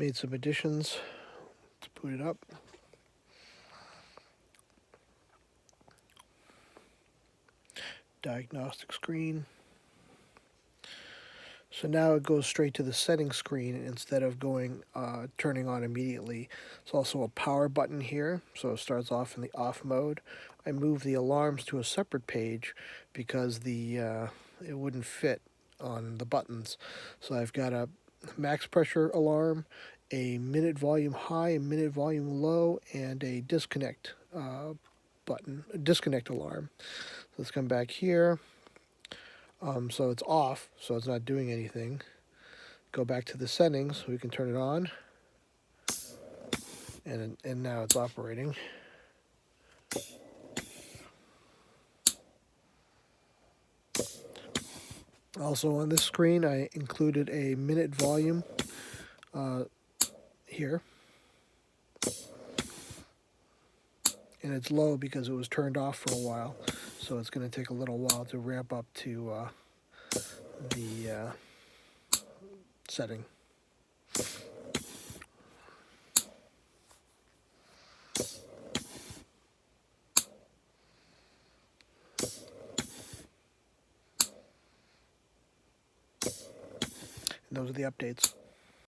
Made some additions. Let's boot it up. Diagnostic screen. So now it goes straight to the settings screen instead of turning on immediately. There's also a power button here, so it starts off in the off mode. I moved the alarms to a separate page because it wouldn't fit on the buttons. So I've got a max pressure alarm, a minute volume high, a minute volume low, and a disconnect disconnect alarm. So let's come back here. So it's off, so it's not doing anything. Go back to the settings so we can turn it on, and now it's operating. Also on this screen, I included a minute volume here, and it's low because it was turned off for a while, so it's going to take a little while to ramp up to the setting. And those are the updates.